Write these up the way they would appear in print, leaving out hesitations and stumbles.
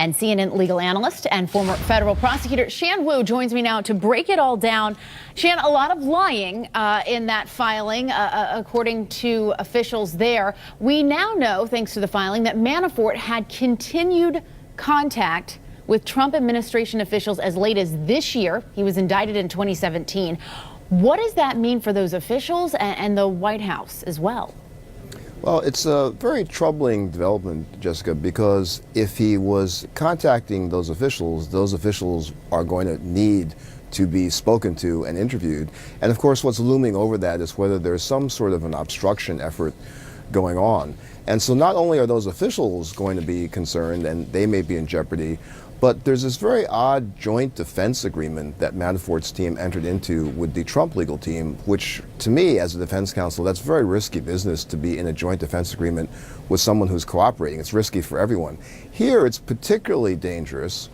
And CNN legal analyst and former federal prosecutor Shan Wu joins me now to break it all down. Shan, a lot of lying in that filing, according to officials there. We now know, thanks to the filing, that Manafort had continued contact with Trump administration officials as late as this year. He was indicted in 2017. What does that mean for those officials and the White House as well? Well, it's a very troubling development, Jessica, because if he was contacting those officials are going to need to be spoken to and interviewed. And of course, what's looming over that is whether there's some sort of an obstruction effort going on. And so not only are those officials going to be concerned, and they may be in jeopardy, but there's this very odd joint defense agreement that Manafort's team entered into with the Trump legal team, which to me as a defense counsel, that's very risky business to be in a joint defense agreement with someone who's cooperating. It's risky for everyone. Here it's particularly dangerous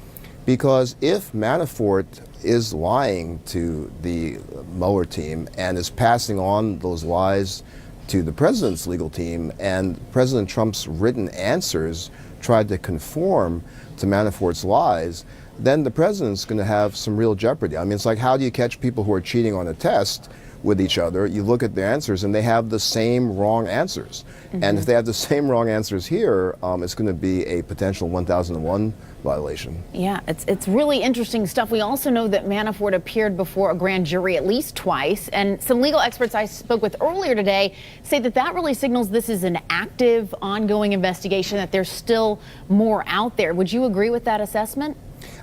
because if Manafort is lying to the Mueller team and is passing on those lies to the president's legal team, and President Trump's written answers tried to conform to Manafort's lies, then the president's going to have some real jeopardy. I mean, it's like, how do you catch people who are cheating on a test with each other? You look at their answers and they have the same wrong answers. And if they have the same wrong answers here, it's going to be a potential 1001 violation. Yeah, it's really interesting stuff. We also know that Manafort appeared before a grand jury at least twice, and some legal experts I spoke with earlier today say that that really signals this is an active, ongoing investigation, that there's still more out there. Would you agree with that assessment?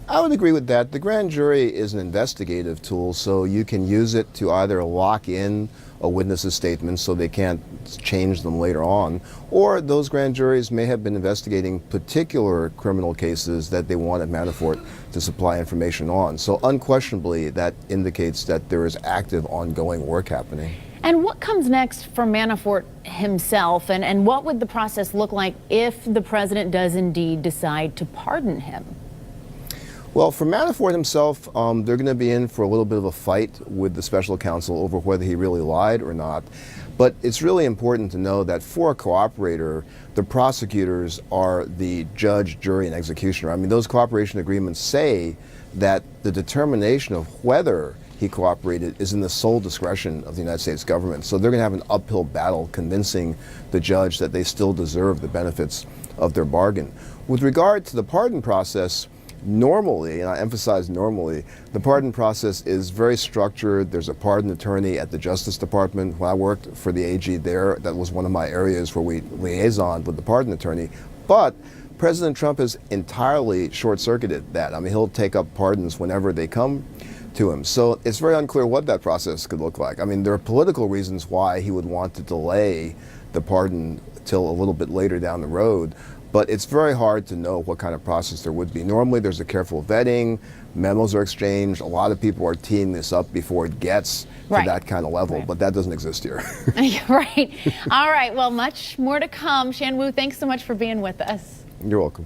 I would agree with that. The grand jury is an investigative tool, so you can use it to either lock in a witness's statements so they can't change them later on, or those grand juries may have been investigating particular criminal cases that they wanted Manafort to supply information on. So unquestionably, that indicates that there is active, ongoing work happening. And what comes next for Manafort himself, and what would the process look like if the president does indeed decide to pardon him? Well, for Manafort himself, they're going to be in for a little bit of a fight with the special counsel over whether he really lied or not. But it's really important to know that for a cooperator, the prosecutors are the judge, jury, and executioner. I mean, those cooperation agreements say that the determination of whether he cooperated is in the sole discretion of the United States government. So they're going to have an uphill battle convincing the judge that they still deserve the benefits of their bargain. With regard to the pardon process, normally, and I emphasize normally, the pardon process is very structured. There's a pardon attorney at the Justice Department. When I worked for the AG there, that was one of my areas where we liaisoned with the pardon attorney. But President Trump has entirely short-circuited that. I mean, he'll take up pardons whenever they come to him. So it's very unclear what that process could look like. I mean, there are political reasons why he would want to delay the pardon till a little bit later down the road. But it's very hard to know what kind of process there would be. Normally there's a careful vetting, memos are exchanged, a lot of people are teeing this up before it gets to that kind of level, but that doesn't exist here. Right. All right, well, much more to come. Shan Wu, thanks so much for being with us. You're welcome.